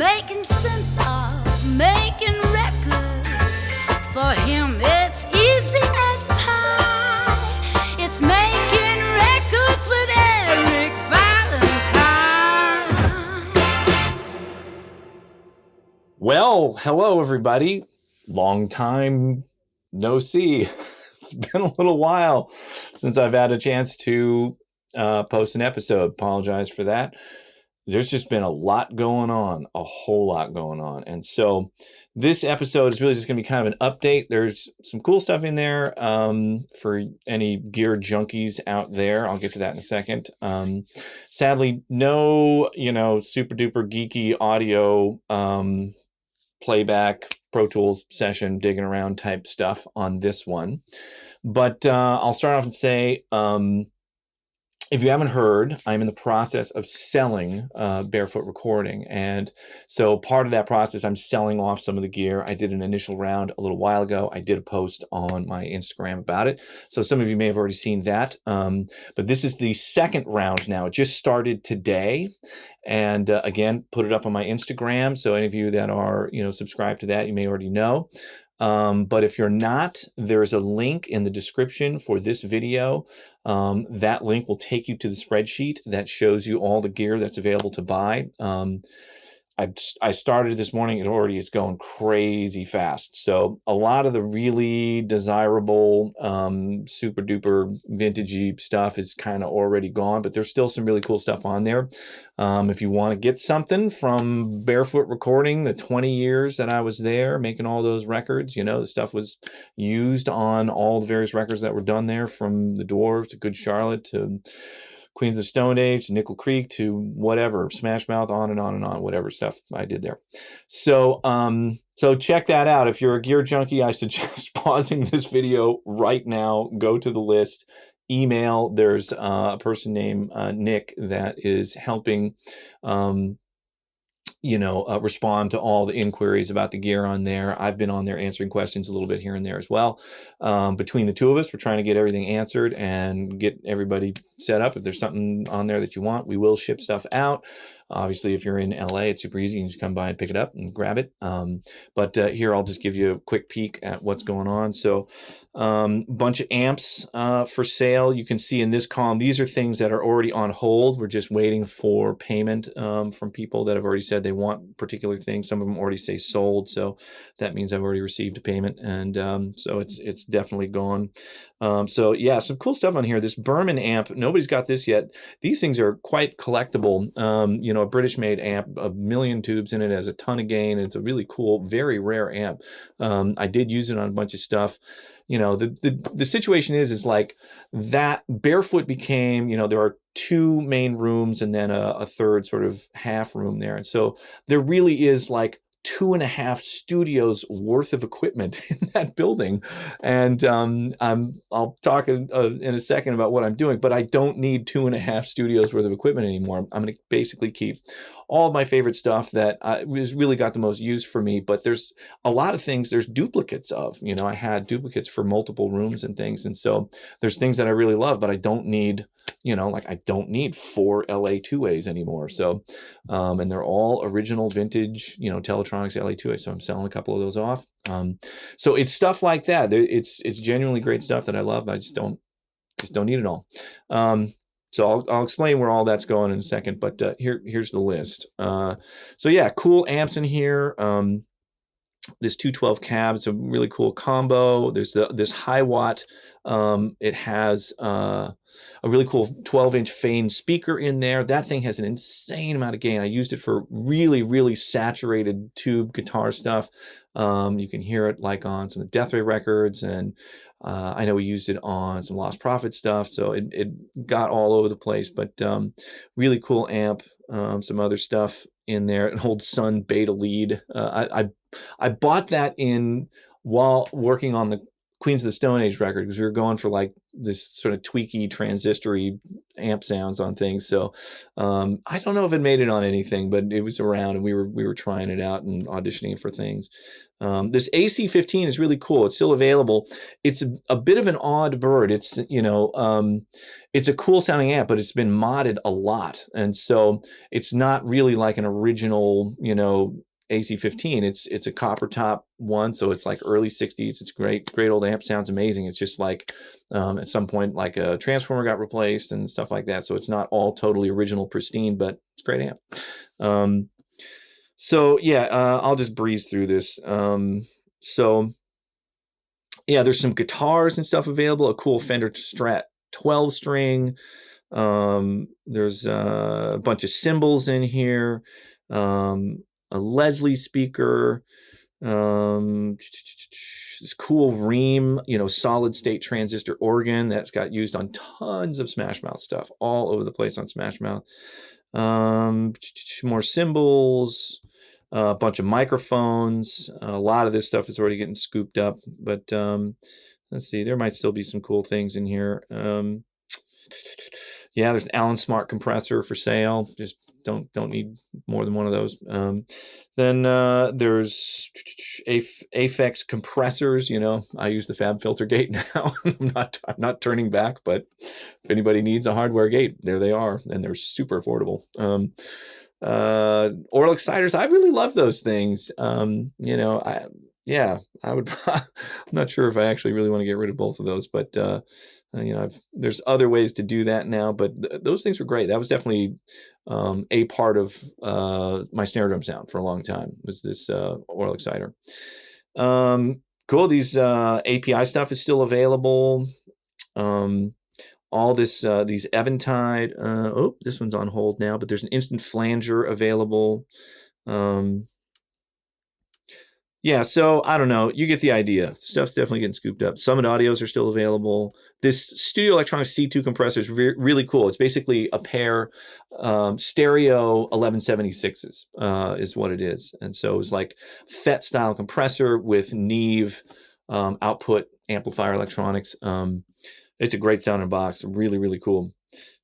making sense of making records. For him, it's easy as pie. It's making records with Eric Valentine. Well, hello, everybody. Long time no see. It's been a little while since I've had a chance to post an episode. Apologize for that. There's just been a lot going on, a whole lot going on. And so this episode is really just going to be kind of an update. There's some cool stuff in there for any gear junkies out there. I'll get to that in a second. Sadly, no, super duper geeky audio playback, Pro Tools session, digging around type stuff on this one. But I'll start off and say, if you haven't heard, I'm in the process of selling Barefoot Recording. And so part of that process, I'm selling off some of the gear. I did an initial round a little while ago. I did a post on my Instagram about it. So some of you may have already seen that. But this is the second round now. It just started today. And again, put it up on my Instagram. So any of you that are, subscribed to that, you may already know. But if you're not, there's a link in the description for this video. That link will take you to the spreadsheet that shows you all the gear that's available to buy. I started this morning. It already is going crazy fast. So a lot of the really desirable, super duper vintagey stuff is kind of already gone, but there's still some really cool stuff on there. If you want to get something from Barefoot Recording, the 20 years that I was there making all those records, the stuff was used on all the various records that were done there, from the Dwarves to Good Charlotte to Queens of the Stone Age, to Nickel Creek, to whatever, Smash Mouth, on and on and on, whatever stuff I did there. So, so check that out. If you're a gear junkie, I suggest pausing this video right now. Go to the list, email. There's a person named Nick that is helping, respond to all the inquiries about the gear on there. I've been on there answering questions a little bit here and there as well. Between the two of us, we're trying to get everything answered and get everybody set up. If there's something on there that you want, we will ship stuff out. Obviously, if you're in LA, it's super easy. You can just come by and pick it up and grab it. But here, I'll just give you a quick peek at what's going on. So bunch of amps for sale. You can see in this column, these are things that are already on hold. We're just waiting for payment from people that have already said they want particular things. Some of them already say sold. So that means I've already received a payment. And so it's definitely gone. So yeah, some cool stuff on here. This Berman amp, nobody's got this yet. These things are quite collectible. A British made amp, 1 million tubes in it, has a ton of gain. And it's a really cool, very rare amp. I did use it on a bunch of stuff. The situation is like that Barefoot became, there are 2 main rooms and then a third sort of half room there. And so there really is like 2.5 studios worth of equipment in that building. And I'll talk in a second about what I'm doing, but I don't need 2.5 studios worth of equipment anymore. I'm going to basically keep all of my favorite stuff that has really got the most use for me. But there's a lot of things there's duplicates of. I had duplicates for multiple rooms and things. And so there's things that I really love, but I don't need, I don't need 4 LA 2As anymore. So, and they're all original vintage, Teletronics LA 2As. So I'm selling a couple of those off. So it's stuff like that. It's genuinely great stuff that I love. But I just don't need it all. So I'll explain where all that's going in a second, but here's the list. So yeah, cool amps in here. This 212 cab, it's a really cool combo. There's this high watt. It has a really cool 12-inch Fane speaker in there. That thing has an insane amount of gain. I used it for really, really saturated tube guitar stuff. You can hear it like on some of the Death Ray records, and I know we used it on some Lost Prophet stuff, so it got all over the place, but really cool amp. Some other stuff in there, an old Sun Beta lead. I bought that while working on the Queens of the Stone Age record, because we were going for like this sort of tweaky transistory amp sounds on things. So I don't know if it made it on anything, but it was around, and we were trying it out and auditioning for things. This AC-15 is really cool. It's still available. It's a bit of an odd bird. It's it's a cool sounding amp, but it's been modded a lot, and so it's not really like an original AC-15. It's a copper top one, so it's like early 60s. It's great old amp, sounds amazing. It's just like at some point like a transformer got replaced and stuff like that, so it's not all totally original pristine, but it's a great amp. So yeah, I'll just breeze through this. So yeah, there's some guitars and stuff available. A cool Fender Strat 12 string. There's a bunch of cymbals in here. A Leslie speaker, this cool Ream, solid state transistor organ that's got used on tons of Smash Mouth stuff, all over the place on Smash Mouth. More cymbals, a bunch of microphones. A lot of this stuff is already getting scooped up, but let's see, there might still be some cool things in here. Yeah, there's an Allen Smart compressor for sale. Just don't need more than one of those. Then there's Aphex compressors. I use the Fab Filter gate now. I'm not turning back, but if anybody needs a hardware gate, there they are, and they're super affordable. Oral exciters, I really love those things. I would. I'm not sure if I actually really want to get rid of both of those, but there's other ways to do that now. But those things were great. That was definitely a part of my snare drum sound for a long time. Was this oral exciter? Cool. These API stuff is still available. All this these Eventide. This one's on hold now, but there's an instant flanger available. Yeah, so I don't know. You get the idea. Stuff's definitely getting scooped up. Summit Audios are still available. This Studio Electronics C2 compressor is really cool. It's basically a pair stereo 1176s is what it is. And so it's like FET style compressor with Neve output amplifier electronics. It's a great sounding box. Really, really cool.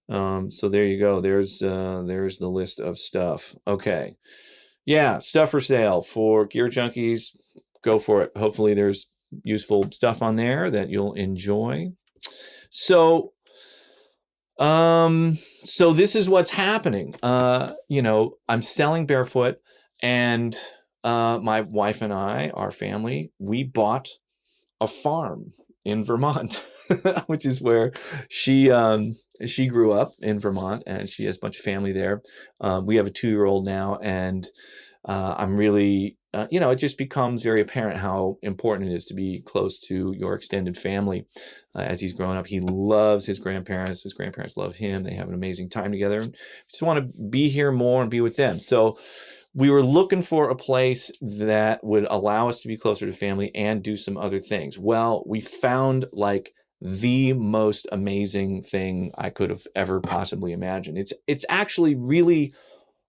So there you go. There's the list of stuff. Okay. Yeah, stuff for sale for gear junkies. Go for it. Hopefully there's useful stuff on there that you'll enjoy. So this is what's happening. I'm selling Barefoot, and my wife and I, our family, we bought a farm in Vermont, which is where she grew up in Vermont, and she has a bunch of family there. We have a 2-year-old now, and I'm really, it just becomes very apparent how important it is to be close to your extended family. As he's growing up, he loves his grandparents. His grandparents love him. They have an amazing time together. And just want to be here more and be with them. So we were looking for a place that would allow us to be closer to family and do some other things. Well, we found like the most amazing thing I could have ever possibly imagined. It's actually really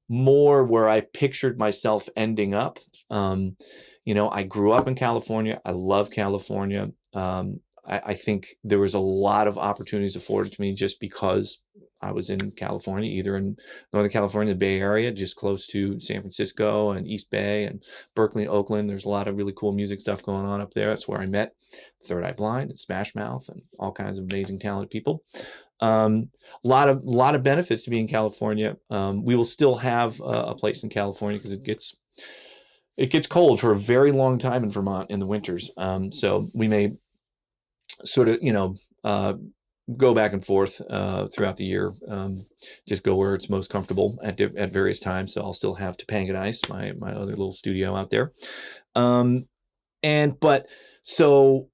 more where I pictured myself ending up. I grew up in California. I love California. I think there was a lot of opportunities afforded to me just because I was in California, either in Northern California, the Bay Area, just close to San Francisco and East Bay and Berkeley and Oakland. There's a lot of really cool music stuff going on up there. That's where I met Third Eye Blind and Smash Mouth and all kinds of amazing, talented people. A lot of benefits to being in California. We will still have a place in California because it gets cold for a very long time in Vermont in the winters. So we may sort of, go back and forth throughout the year. Just go where it's most comfortable at various times. So I'll still have Topanga Ice, my other little studio out there. So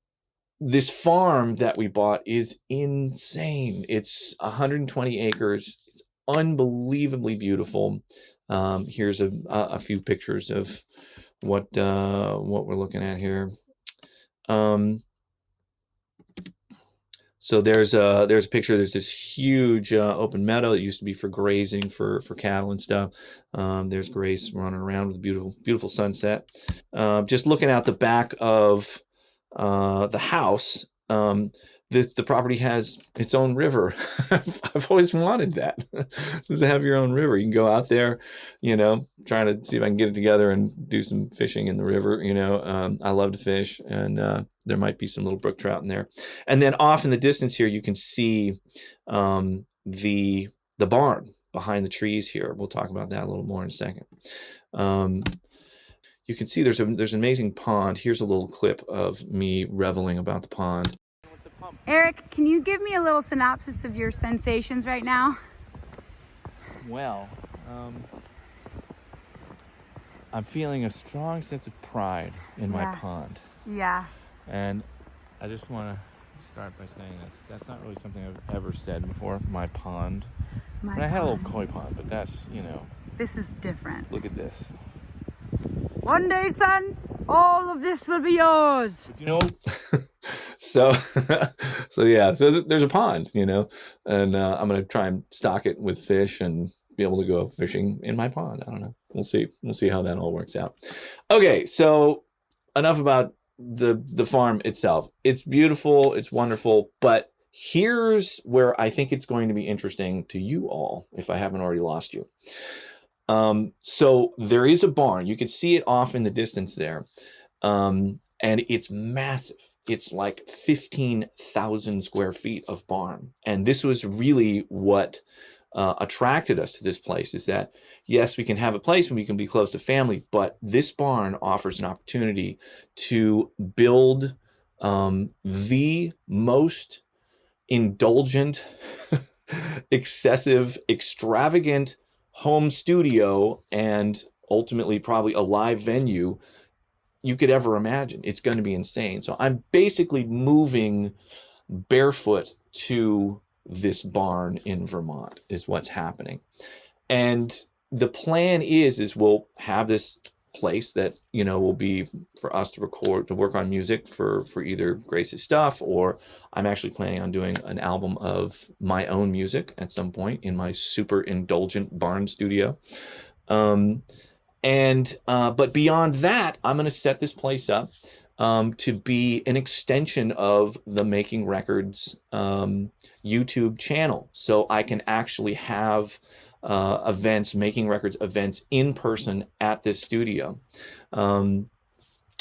this farm that we bought is insane. It's 120 acres. It's unbelievably beautiful. Here's a few pictures of what we're looking at here. So there's a picture. There's this huge open meadow that used to be for grazing for cattle and stuff. There's Grace running around with a beautiful sunset. Just looking out the back of the house, the property has its own river. I've always wanted that, to have your own river. You can go out there, trying to see if I can get it together and do some fishing in the river. I love to fish, and there might be some little brook trout in there. And then off in the distance here, you can see the barn behind the trees here. We'll talk about that a little more in a second. You can see there's an amazing pond. Here's a little clip of me reveling about the pond. Eric, can you give me a little synopsis of your sensations right now? Well, I'm feeling a strong sense of pride in my pond. Yeah. And I just want to start by saying that's not really something I've ever said before. My pond. I had a little koi pond, but that's, This is different. Look at this. One day, son, all of this will be yours. So there's a pond, and I'm going to try and stock it with fish and be able to go fishing in my pond. I don't know. We'll see how that all works out. Okay. So enough about the farm itself. It's beautiful. It's wonderful. But here's where I think it's going to be interesting to you all, if I haven't already lost you. So there is a barn. You can see it off in the distance there. And it's massive. It's like 15,000 square feet of barn. And this was really what attracted us to this place, is that, yes, we can have a place and we can be close to family, but this barn offers an opportunity to build the most indulgent, excessive, extravagant home studio, and ultimately probably a live venue you could ever imagine. It's going to be insane. So I'm basically moving barefoot to this barn in Vermont is what's happening. And the plan is we'll have this place that, will be for us to work on music for either Grace's stuff, or I'm actually planning on doing an album of my own music at some point in my super indulgent barn studio. But beyond that, I'm going to set this place up to be an extension of the Making Records YouTube channel. So I can actually have Making Records events in person at this studio.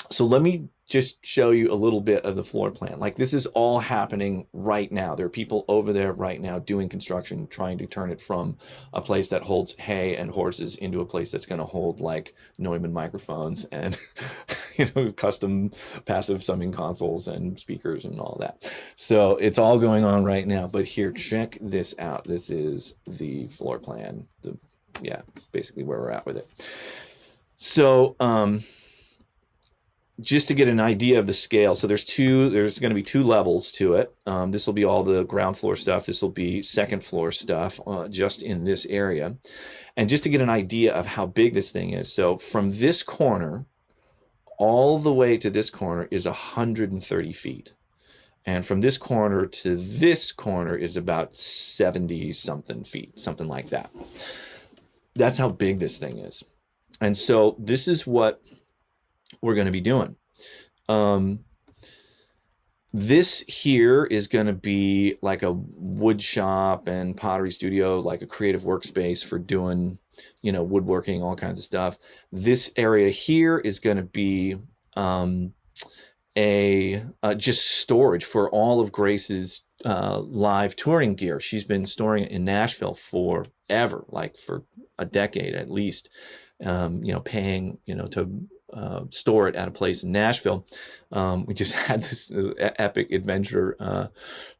So let me just show you a little bit of the floor plan. Like, this is all happening right now. There are people over there right now doing construction, trying to turn it from a place that holds hay and horses into a place that's going to hold like Neumann microphones and, custom passive summing consoles and speakers and all that. So it's all going on right now. But here, check this out. This is the floor plan. Basically where we're at with it. So, just to get an idea of the scale, so there's going to be two levels to it. This will be all the ground floor stuff. This will be second floor stuff just in this area. And just to get an idea of how big this thing is, so from this corner all the way to this corner is 130 feet. And from this corner to this corner is about 70-something feet, something like that. That's how big this thing is. And so this is what we're going to be doing. This here is going to be like a wood shop and pottery studio, like a creative workspace for doing, woodworking, all kinds of stuff. This area here is going to be just storage for all of Grace's live touring gear. She's been storing it in Nashville forever, like for a decade at least. Paying, to store it at a place in Nashville. We just had this epic adventure.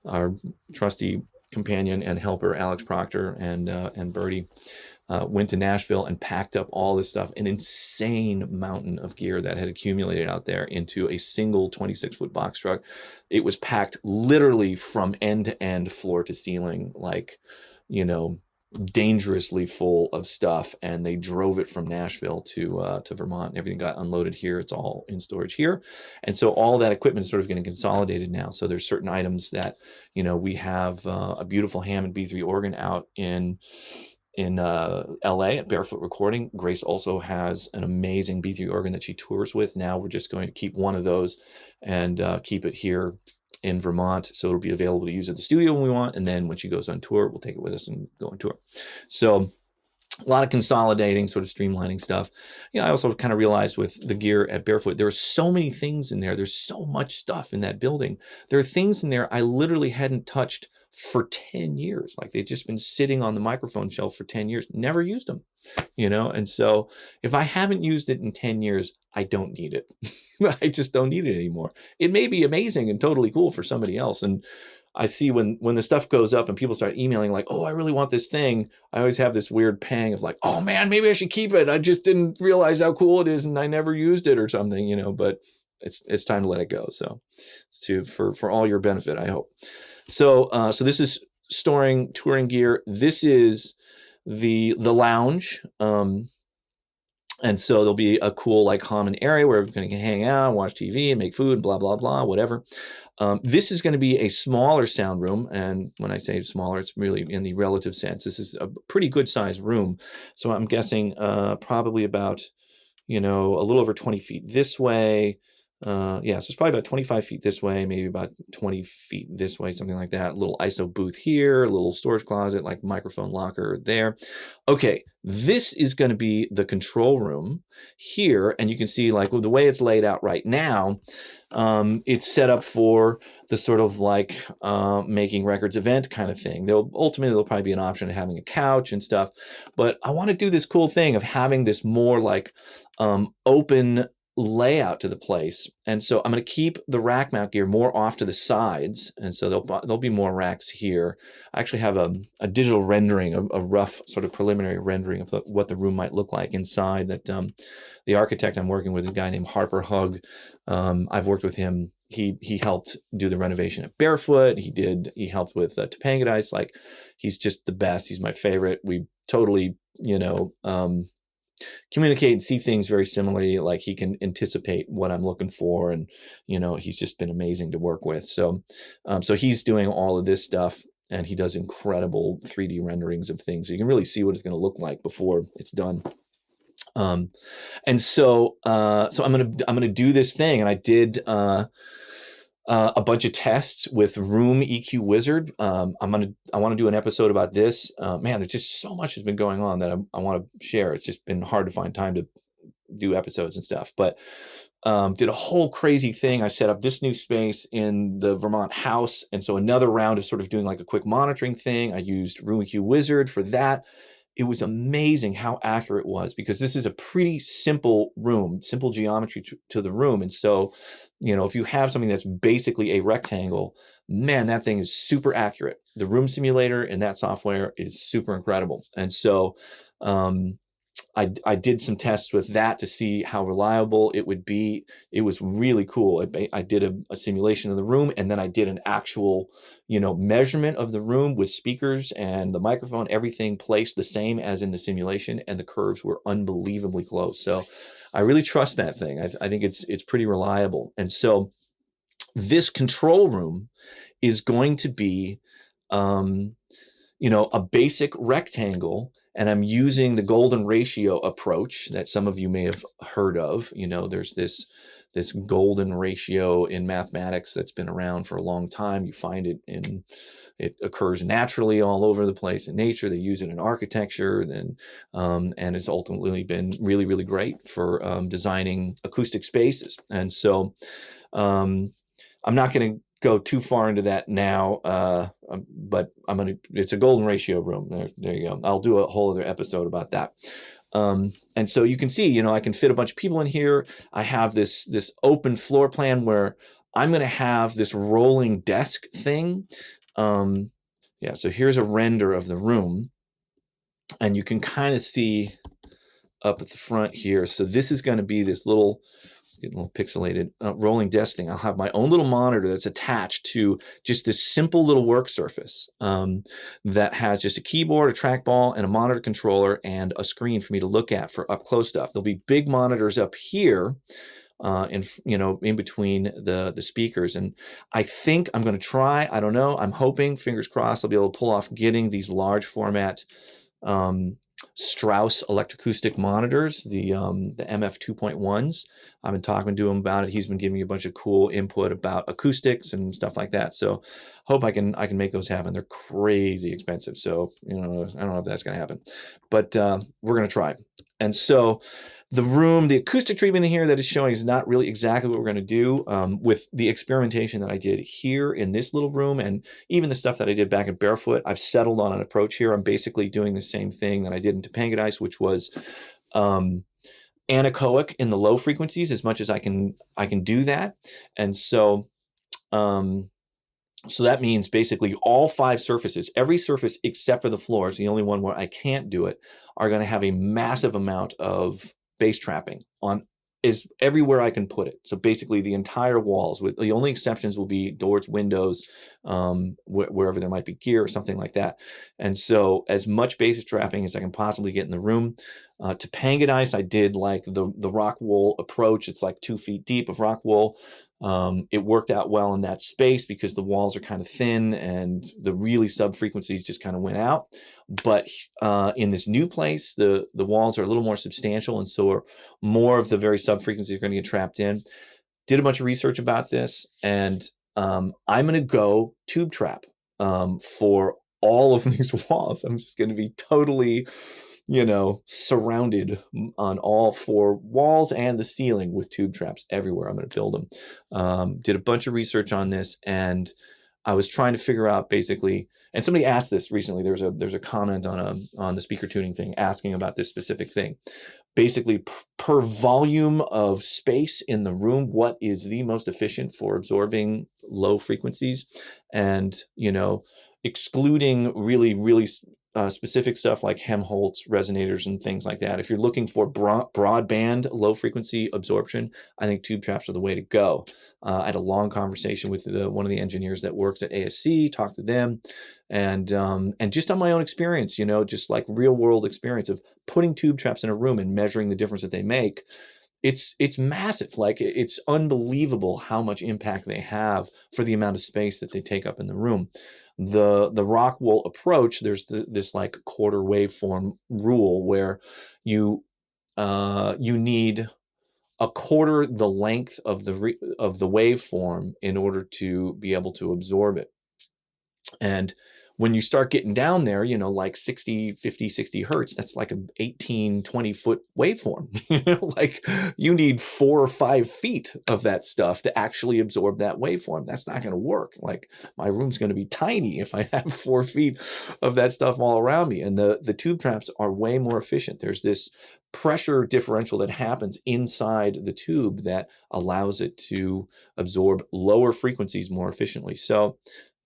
Our trusty companion and helper, Alex Proctor and Bertie, went to Nashville and packed up all this stuff, an insane mountain of gear that had accumulated out there, into a single 26-foot box truck. It was packed literally from end to end, floor to ceiling, like, dangerously full of stuff, and they drove it from Nashville to Vermont. Everything got unloaded here. It's all in storage here, and so all that equipment is sort of getting consolidated now. So there's certain items that we have a beautiful Hammond B3 organ out in LA at Barefoot Recording. Grace also has an amazing B3 organ that she tours with. Now we're just going to keep one of those and keep it here in Vermont. So it'll be available to use at the studio when we want. And then when she goes on tour, we'll take it with us and go on tour. So a lot of consolidating, sort of streamlining stuff. I also kind of realized with the gear at Barefoot, there are so many things in there. There's so much stuff in that building. There are things in there I literally hadn't touched for 10 years. Like they've just been sitting on the microphone shelf for 10 years, never used them, And so if I haven't used it in 10 years, I don't need it. I just don't need it anymore. It may be amazing and totally cool for somebody else. And I see when the stuff goes up and people start emailing like, oh, I really want this thing. I always have this weird pang of like, oh man, maybe I should keep it. I just didn't realize how cool it is and I never used it or something, but it's time to let it go. So it's for all your benefit, I hope. So this is storing touring gear. This is the lounge. And so there'll be a cool like common area where everybody can hang out, watch TV and make food, blah, blah, blah, whatever. This is going to be a smaller sound room. And when I say smaller, it's really in the relative sense. This is a pretty good sized room. So I'm guessing probably about, a little over 20 feet this way. So it's probably about 25 feet this way, maybe about 20 feet this way, something like that. A little ISO booth here, a little storage closet, like microphone locker there. Okay, this is going to be the control room here. And you can see like the way it's laid out right now, it's set up for the sort of like making records event kind of thing. There'll probably be an option of having a couch and stuff. But I want to do this cool thing of having this more like open layout to the place. And so I'm going to keep the rack mount gear more off to the sides. And so there'll be more racks here. I actually have a digital rendering, a rough sort of preliminary rendering of what the room might look like inside that the architect I'm working with is a guy named Harper Hug. I've worked with him. He helped do the renovation at Barefoot. He helped with Topanga Dice. Like he's just the best. He's my favorite. We totally, communicate and see things very similarly. Like he can anticipate what I'm looking for. And, he's just been amazing to work with. So he's doing all of this stuff and he does incredible 3D renderings of things. So you can really see what it's going to look like before it's done. And so I'm going to do this thing. And I did, a bunch of tests with Room EQ Wizard. I want to do an episode about this. Man, there's just so much has been going on that I want to share. It's just been hard to find time to do episodes and stuff. But did a whole crazy thing. I set up this new space in the Vermont house, and so another round of sort of doing like a quick monitoring thing. I used Room EQ Wizard for that. It was amazing how accurate it was because this is a pretty simple room, simple geometry to the room. And so, if you have something that's basically a rectangle, man, that thing is super accurate. The room simulator in that software is super incredible. And so I did some tests with that to see how reliable it would be. It was really cool. I did a simulation of the room, and then I did an actual, measurement of the room with speakers and the microphone, everything placed the same as in the simulation, and the curves were unbelievably close. So I really trust that thing. I think it's pretty reliable. And so this control room is going to be, a basic rectangle. And I'm using the golden ratio approach that some of you may have heard of. There's this golden ratio in mathematics that's been around for a long time. You find it occurs naturally all over the place in nature. They use it in architecture, and it's ultimately been really, really great for designing acoustic spaces. And so I'm not going to go too far into that now, but it's a golden ratio room. There you go. I'll do a whole other episode about that. And so you can see, I can fit a bunch of people in here. I have this open floor plan where I'm going to have this rolling desk thing. So here's a render of the room, and you can kind of see up at the front here. So this is going to be this little, it's getting a little pixelated, rolling desk thing. I'll have my own little monitor that's attached to just this simple little work surface that has just a keyboard, a trackball, and a monitor controller, and a screen for me to look at for up close stuff. There'll be big monitors up here, in between the speakers. And I think I'm going to try. I don't know. I'm hoping, fingers crossed, I'll be able to pull off getting these large format Strauss electroacoustic monitors, the MF 2.1s. I've been talking to him about it. He's been giving me a bunch of cool input about acoustics and stuff like that. So hope I can make those happen. They're crazy expensive. So, I don't know if that's going to happen, but we're going to try. And so the acoustic treatment in here that is showing is not really exactly what we're going to do. With the experimentation that I did here in this little room, and even the stuff that I did back at Barefoot, I've settled on an approach here. I'm basically doing the same thing that I did in Topanga, which was anechoic in the low frequencies as much as I can do that. And so so that means basically all 5 surfaces, every surface except for the floors, the only one where I can't do it, are going to have a massive amount of bass trapping is everywhere I can put it. So basically the entire walls, with the only exceptions will be doors, windows, wherever there might be gear or something like that. And so as much bass trapping as I can possibly get in the room. Topanga, I did like the rock wool approach. It's like 2 feet deep of rock wool. It worked out well in that space because the walls are kind of thin and the really sub frequencies just kind of went out. But in this new place, the walls are a little more substantial, and so more of the very sub frequencies are going to get trapped in. Did a bunch of research about this, and I'm going to go tube trap for all of these walls. I'm just going to be totally, surrounded on all 4 walls and the ceiling with tube traps everywhere. I'm going to build them. Did a bunch of research on this, and I was trying to figure out basically, and somebody asked this recently. There's a comment on the speaker tuning thing asking about this specific thing. Basically, per volume of space in the room, what is the most efficient for absorbing low frequencies, and excluding really specific stuff like Helmholtz resonators and things like that. If you're looking for broadband low frequency absorption, I think tube traps are the way to go. I had a long conversation with one of the engineers that works at ASC, talked to them, and just on my own experience, just like real world experience of putting tube traps in a room and measuring the difference that they make. It's massive. Like, it's unbelievable how much impact they have for the amount of space that they take up in the room. The rock wool approach, there's this like quarter waveform rule where you need a quarter the length of the waveform in order to be able to absorb it. And when you start getting down there, like 60 hertz, that's like an 18, 20 foot waveform. Like, you need 4 or 5 feet of that stuff to actually absorb that waveform. That's not going to work. Like, my room's going to be tiny if I have 4 feet of that stuff all around me. And the tube traps are way more efficient. There's this pressure differential that happens inside the tube that allows it to absorb lower frequencies more efficiently. So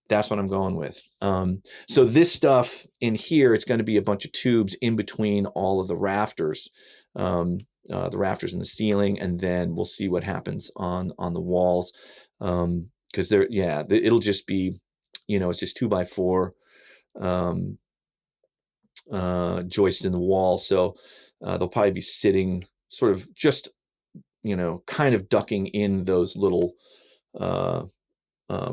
that's what I'm going with. So this stuff in here, it's going to be a bunch of tubes in between all of the rafters, the rafters in the ceiling, and then we'll see what happens on the walls. Because it'll just be, it's just 2x4 joist in the wall. So they'll probably be sitting sort of just, kind of ducking in those little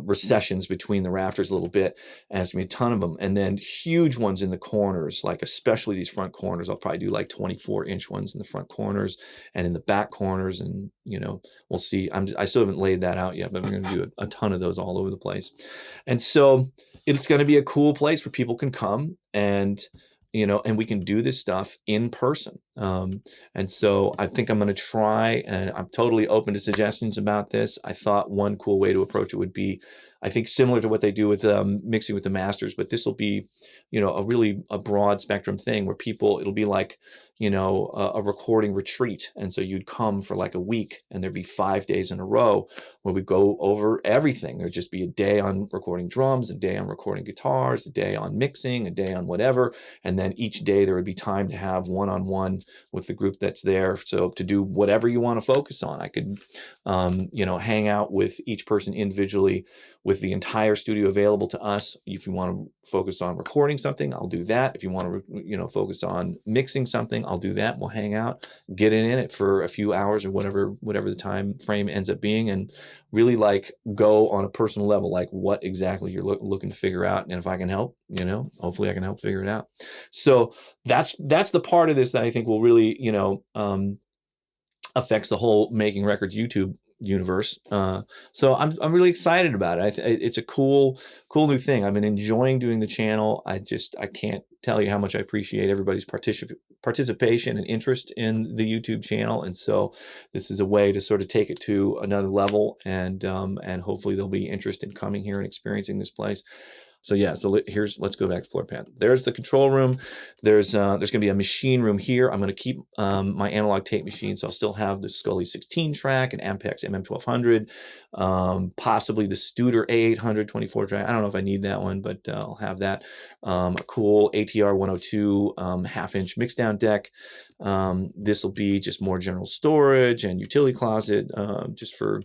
recessions between the rafters a little bit, and there's gonna be a ton of them, and then huge ones in the corners, like especially these front corners. I'll probably do like 24-inch ones in the front corners and in the back corners, and we'll see. I still haven't laid that out yet, but we're gonna do a ton of those all over the place. And so it's gonna be a cool place where people can come and and we can do this stuff in person. And so I think I'm going to try, and I'm totally open to suggestions about this. I thought one cool way to approach it would be, I think, similar to what they do with mixing with the masters, but this will be, a broad spectrum thing where it'll be like, a recording retreat. And so you'd come for like a week, and there'd be 5 days in a row where we go over everything. There'd just be a day on recording drums, a day on recording guitars, a day on mixing, a day on whatever. And then each day there would be time to have one-on-one with the group that's there. So to do whatever you want to focus on, I could, hang out with each person individually with the entire studio available to us. If you want to focus on recording something, I'll do that. If you want to, focus on mixing something, I'll do that. We'll hang out, get in it for a few hours or whatever the time frame ends up being, and really like go on a personal level, like what exactly you're looking to figure out. And if I can help, hopefully I can help figure it out. So that's the part of this that I think will really, affects the whole Making Records YouTube universe. So I'm really excited about it. It's a cool new thing. I've been enjoying doing the channel. I can't tell you how much I appreciate everybody's participation and interest in the YouTube channel. And so this is a way to sort of take it to another level, and hopefully there'll be interest in coming here and experiencing this place. So yeah, let's go back to floor plan. There's the control room. There's going to be a machine room here. I'm going to keep my analog tape machine, so I'll still have the Scully 16 track and Ampex MM1200, possibly the Studer A800 24 track. I don't know if I need that one, but I'll have that. A cool ATR 102 half-inch mixdown deck. This will be just more general storage and utility closet, just for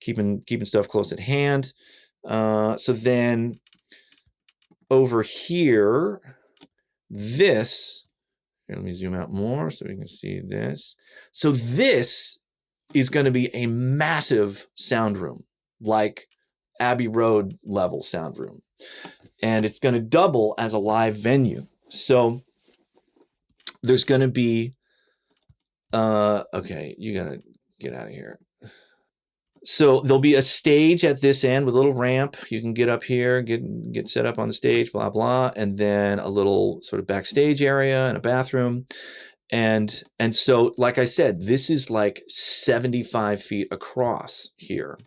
keeping stuff close at hand. So then over here, let me zoom out more so we can see this. So this is going to be a massive sound room, like Abbey Road level sound room. And it's going to double as a live venue. So there's going to be, okay, you got to get out of here. So there'll be a stage at this end with a little ramp. You can get up here, get set up on the stage, blah, blah, and then a little sort of backstage area and a bathroom. And so, like I said, this is like 75 feet across here.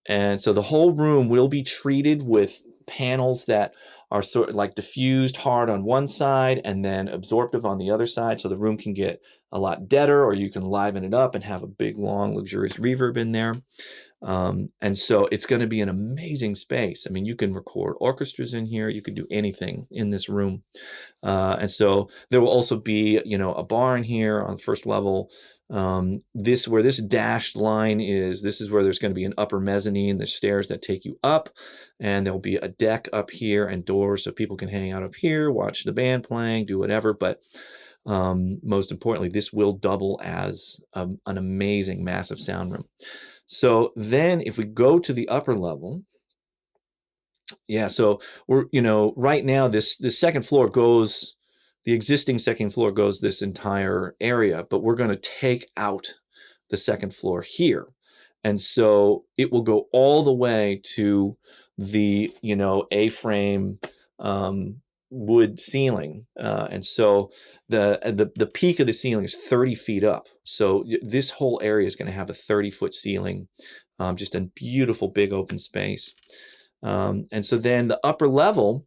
And so the whole room will be treated with panels that are sort of like diffused hard on one side and then absorptive on the other side. So the room can get a lot deader, or you can liven it up and have a big, long, luxurious reverb in there. And so it's going to be an amazing space. I mean, you can record orchestras in here. You could do anything in this room. And so there will also be, a bar in here on the first level. Where this dashed line is, this is where there's going to be an upper mezzanine. There's stairs that take you up, and there'll be a deck up here and doors so people can hang out up here, watch the band playing, do whatever. But most importantly, this will double as an amazing, massive sound room. So then if we go to the upper level, so we're, right now this second floor goes, the existing second floor goes this entire area, but we're going to take out the second floor here. And so it will go all the way to the, A-frame wood ceiling. And so the peak of the ceiling is 30 feet up. So this whole area is going to have a 30-foot ceiling, just a beautiful big open space. And so then the upper level,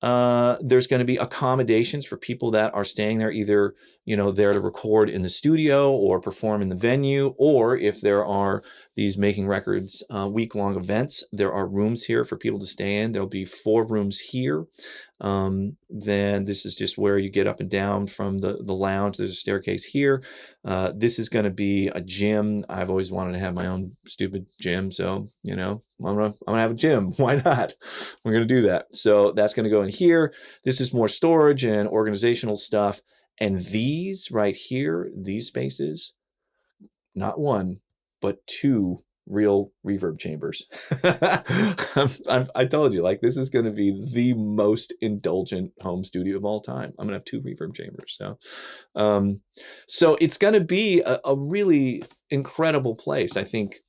there's going to be accommodations for people that are staying there, either, there to record in the studio or perform in the venue, or if there are these Making Records week-long events, there are rooms here for people to stay in. There'll be 4 rooms here. Then this is just where you get up and down from the lounge. There's a staircase here. This is going to be a gym. I've always wanted to have my own stupid gym, so I'm gonna have a gym. Why not? We're gonna do that. So that's gonna go in here. This is more storage and organizational stuff. And these right here, these spaces, not one, but 2 real reverb chambers. I told you, like, this is going to be the most indulgent home studio of all time. I'm going to have 2 reverb chambers. So it's going to be a really incredible place. I think,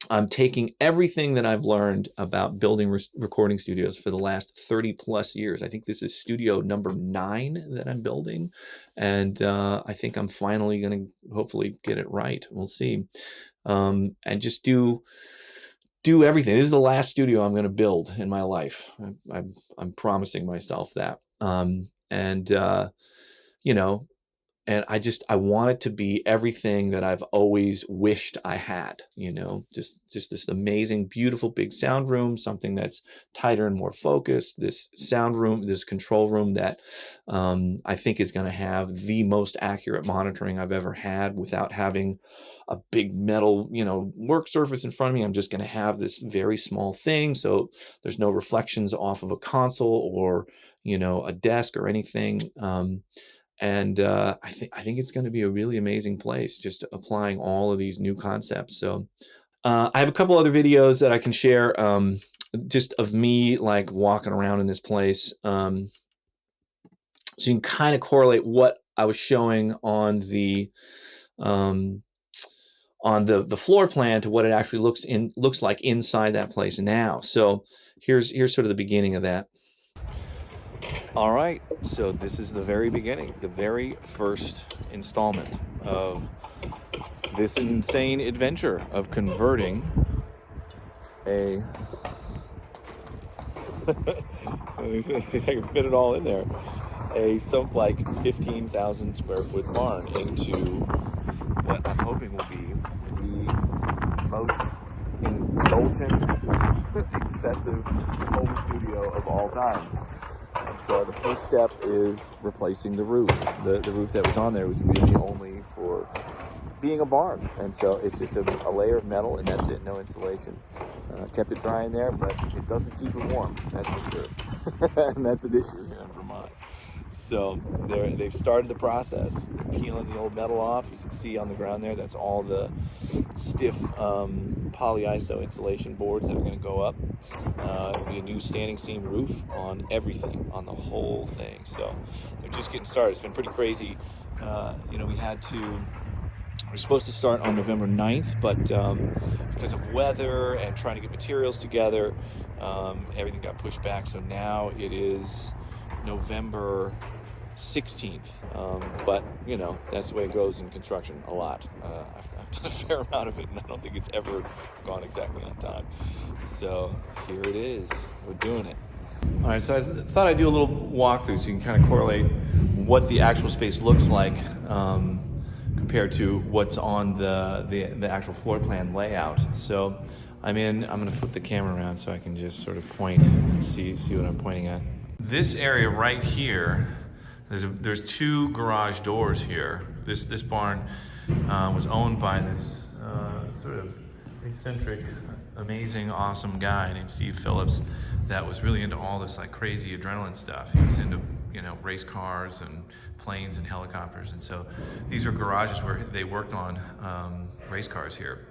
I'm taking everything that I've learned about building recording studios for the last 30 plus years. I think this is studio number 9 that I'm building. And I think I'm finally going to hopefully get it right. We'll see. And just do everything. This is the last studio I'm going to build in my life. I'm promising myself that. And I want it to be everything that I've always wished I had, you know, just this amazing, beautiful, big sound room, something that's tighter and more focused, this sound room, this control room that I think is going to have the most accurate monitoring I've ever had without having a big metal, you know, work surface in front of me. I'm just going to have this very small thing. So there's no reflections off of a console or, you know, a desk or anything. I think it's going to be a really amazing place, just applying all of these new concepts. So I have a couple other videos that I can share, just of me like walking around in this place. So you can kind of correlate what I was showing on the floor plan to what it actually looks like inside that place now. So here's sort of the beginning of that. All right, so this is the very beginning, the very first installment of this insane adventure of converting a let me see if I can fit it all in there, some like 15,000 square foot barn into what I'm hoping will be the most indulgent, excessive home studio of all times. And so the first step is replacing the roof. The roof that was on there was really only for being a barn. And so it's just a layer of metal, and that's it, no insulation. Kept it dry in there, but it doesn't keep it warm, that's for sure. And that's an issue here in Vermont. So they've started the process. They're peeling the old metal off. You can see on the ground there, that's all the stiff polyiso insulation boards that are going to go up. It'll be a new standing seam roof on everything, on the whole thing. So they're just getting started. It's been pretty crazy. You know, we're supposed to start on November 9th, but because of weather and trying to get materials together, everything got pushed back. So now it is November 16th. But, you know, that's the way it goes in construction a lot. I've done a fair amount of it, and I don't think it's ever gone exactly on time. So here it is. We're doing it. All right, so I thought I'd do a little walkthrough so you can kind of correlate what the actual space looks like compared to what's on the actual floor plan layout. So I'm going to flip the camera around so I can just sort of point and see what I'm pointing at. This area right here, there's two garage doors here. This barn was owned by this sort of eccentric, amazing, awesome guy named Steve Phillips that was really into all this like crazy adrenaline stuff. He was into, you know, race cars and planes and helicopters, and so these are garages where they worked on race cars here.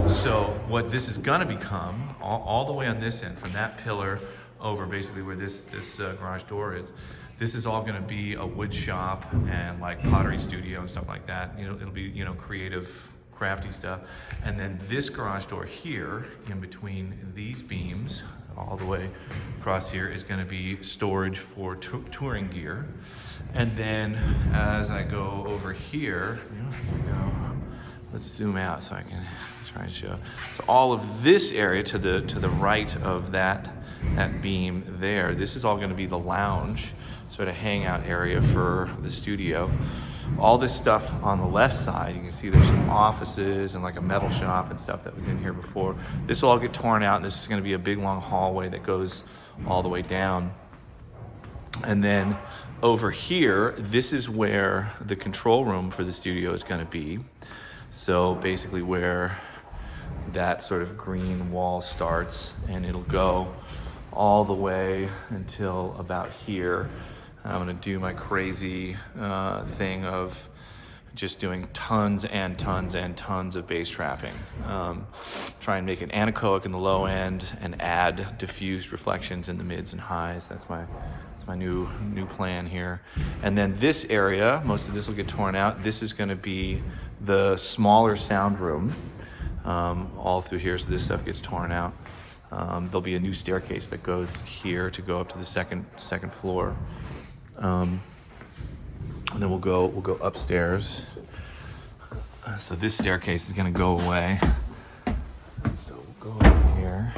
So what this is gonna become, all the way on this end, from that pillar over basically where this garage door is, this is all gonna be a wood shop and like pottery studio and stuff like that. You know, it'll be, you know, creative, crafty stuff. And then this garage door here, in between these beams, all the way across here, is gonna be storage for touring gear. And then as I go over here, let's zoom out so I can try and show. So all of this area to the right of that beam there, this is all gonna be the lounge, sort of hangout area for the studio. All this stuff on the left side, you can see there's some offices and like a metal shop and stuff that was in here before. This will all get torn out, and this is gonna be a big long hallway that goes all the way down. And then over here, this is where the control room for the studio is gonna be. So basically where that sort of green wall starts, and it'll go all the way until about here. I'm gonna do my crazy thing of just doing tons and tons and tons of bass trapping. Try and make it anechoic in the low end and add diffused reflections in the mids and highs. That's my new plan here. And then this area, most of this will get torn out. This is gonna be the smaller sound room all through here, so this stuff gets torn out. There'll be a new staircase that goes here to go up to the second floor. And then we'll go upstairs. So this staircase is gonna go away. So we'll go up here.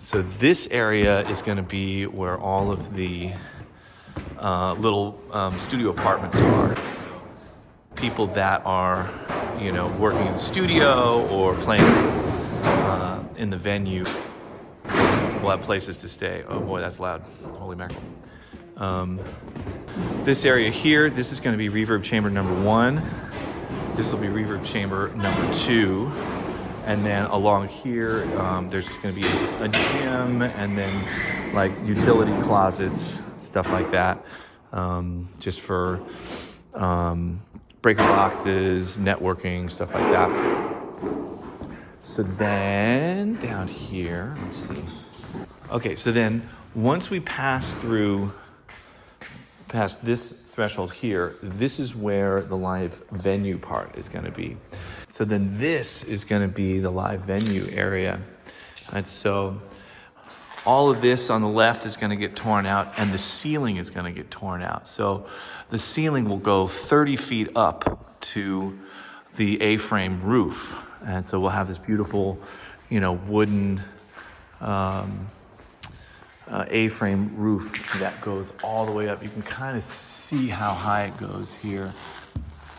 So this area is going to be where all of the little studio apartments are. People that are, working in the studio or playing in the venue will have places to stay. Oh boy, that's loud. Holy mackerel. This area here, this is going to be reverb chamber number 1. This will be reverb chamber number 2. And then along here, there's just going to be a gym and then like utility closets, stuff like that, just for breaker boxes, networking, stuff like that. So then down here, let's see. Okay, so then once we pass past this threshold here, this is where the live venue part is going to be. So then this is going to be the live venue area. And so all of this on the left is going to get torn out and the ceiling is going to get torn out. So the ceiling will go 30 feet up to the A-frame roof. And so we'll have this beautiful, wooden A-frame roof that goes all the way up. You can kind of see how high it goes here.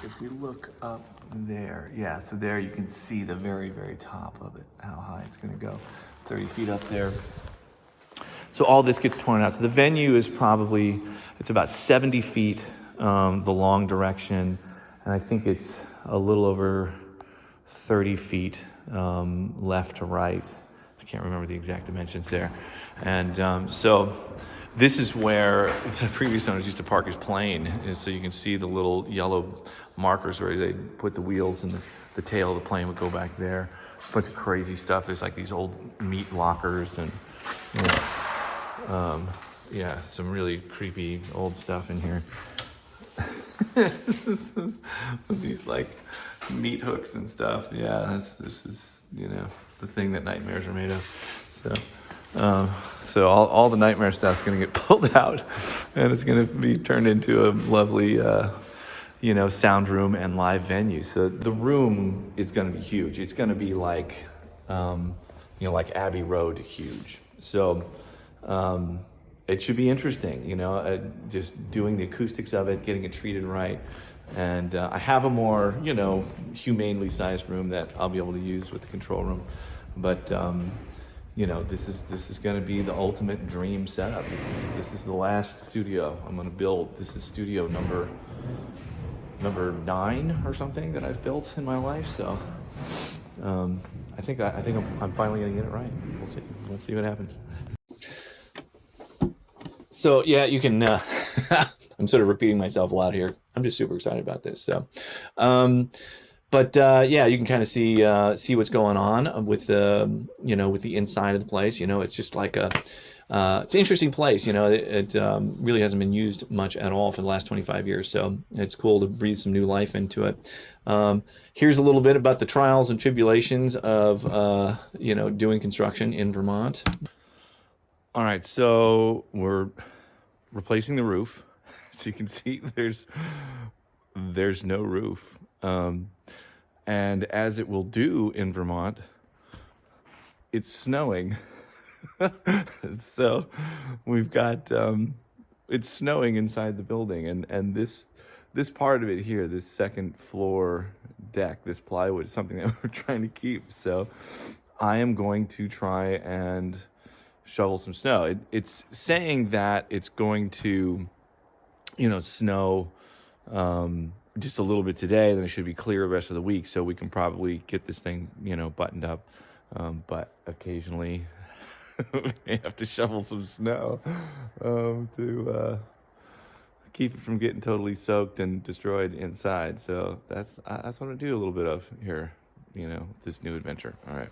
If we look up there, yeah, so there you can see the very, very top of it, how high it's going to go, 30 feet up there. So all this gets torn out. So the venue is it's about 70 feet, the long direction, and I think it's a little over 30 feet left to right. I can't remember the exact dimensions there. And so this is where the previous owners used to park his plane. And so you can see the little yellow markers where they put the wheels and the tail of the plane would go back there. A bunch of crazy stuff. There's like these old meat lockers and some really creepy old stuff in here. These like meat hooks and stuff. Yeah, this is the thing that nightmares are made of. So all the nightmare stuff's going to get pulled out, and it's going to be turned into a lovely, sound room and live venue. So the room is going to be huge. It's going to be like, like Abbey Road huge. So it should be interesting, just doing the acoustics of it, getting it treated right. And I have a more, humanely sized room that I'll be able to use with the control room. But, this is going to be the ultimate dream setup. This is the last studio I'm going to build. This is studio number 9 or something that I've built in my life. So I think I'm finally going to get it right. We'll see. Let's see what happens. So yeah, you can. I'm sort of repeating myself a lot here. I'm just super excited about this. So, you can kind of see what's going on with the with the inside of the place. It's just like it's an interesting place. It really hasn't been used much at all for the last 25 years. So it's cool to breathe some new life into it. Here's a little bit about the trials and tribulations of doing construction in Vermont. All right, so we're replacing the roof. So you can see there's no roof. And as it will do in Vermont, it's snowing. So we've got, it's snowing inside the building. And this part of it here, this second floor deck, this plywood is something that we're trying to keep. So I am going to try and shovel some snow. It's saying that it's going to, snow just a little bit today, then it should be clear the rest of the week, so we can probably get this thing, buttoned up. But occasionally we may have to shovel some snow to keep it from getting totally soaked and destroyed inside. So that's what I do a little bit of here, this new adventure. All right.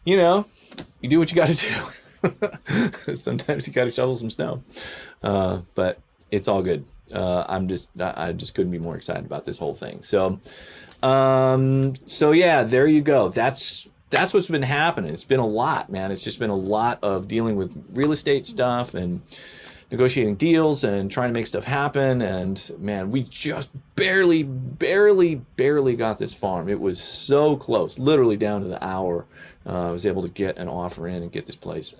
You do what you got to do. Sometimes you got to shovel some snow, but it's all good. I just couldn't be more excited about this whole thing. So yeah, there you go. That's what's been happening. It's been a lot, man. It's just been a lot of dealing with real estate stuff and negotiating deals and trying to make stuff happen. And man, we just barely got this farm. It was so close, literally down to the hour. I was able to get an offer in and get this place.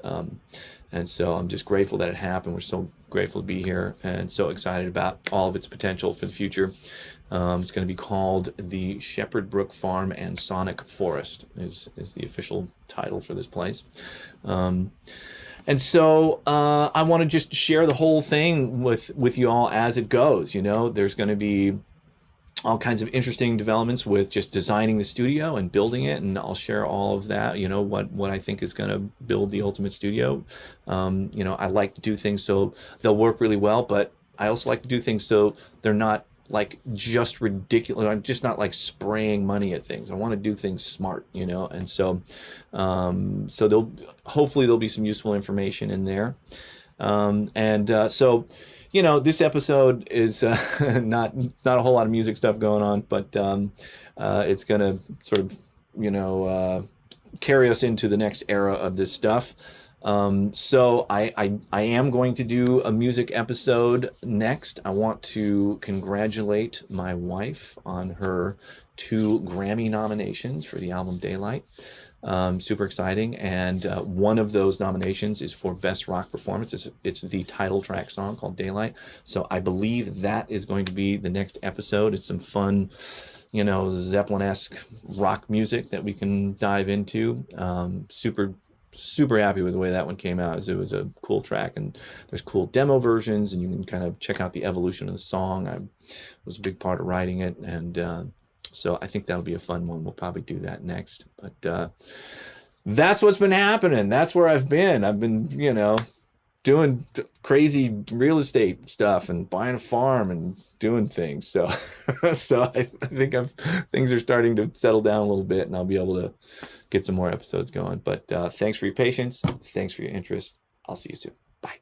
And so I'm just grateful that it happened. We're so grateful to be here and so excited about all of its potential for the future. It's going to be called the Shepherd Brook Farm and Sonic Forest is the official title for this place. And so I want to just share the whole thing with you all as it goes. You know, there's going to be all kinds of interesting developments with just designing the studio and building it, and I'll share all of that, you know, what I think is going to build the ultimate studio. You know, I like to do things so they'll work really well, but I also like to do things so they're not like just ridiculous. I'm just not like spraying money at things. I want to do things smart, you know, and so hopefully there'll be some useful information in there. So you know, this episode is not a whole lot of music stuff going on, but it's going to sort of, you know, carry us into the next era of this stuff. So I am going to do a music episode next. I want to congratulate my wife on her 2 Grammy nominations for the album Daylight. Super exciting, and one of those nominations is for Best Rock Performance. It's the title track song called Daylight, so I believe that is going to be the next episode. It's some fun, you know, Zeppelin-esque rock music that we can dive into. Super happy with the way that one came out. It was a cool track, and there's cool demo versions, and you can kind of check out the evolution of the song. I was a big part of writing it, and so I think that'll be a fun one. We'll probably do that next. But that's what's been happening. That's where I've been. I've been, you know, doing crazy real estate stuff and buying a farm and doing things. So I think things are starting to settle down a little bit, and I'll be able to get some more episodes going. But thanks for your patience. Thanks for your interest. I'll see you soon. Bye.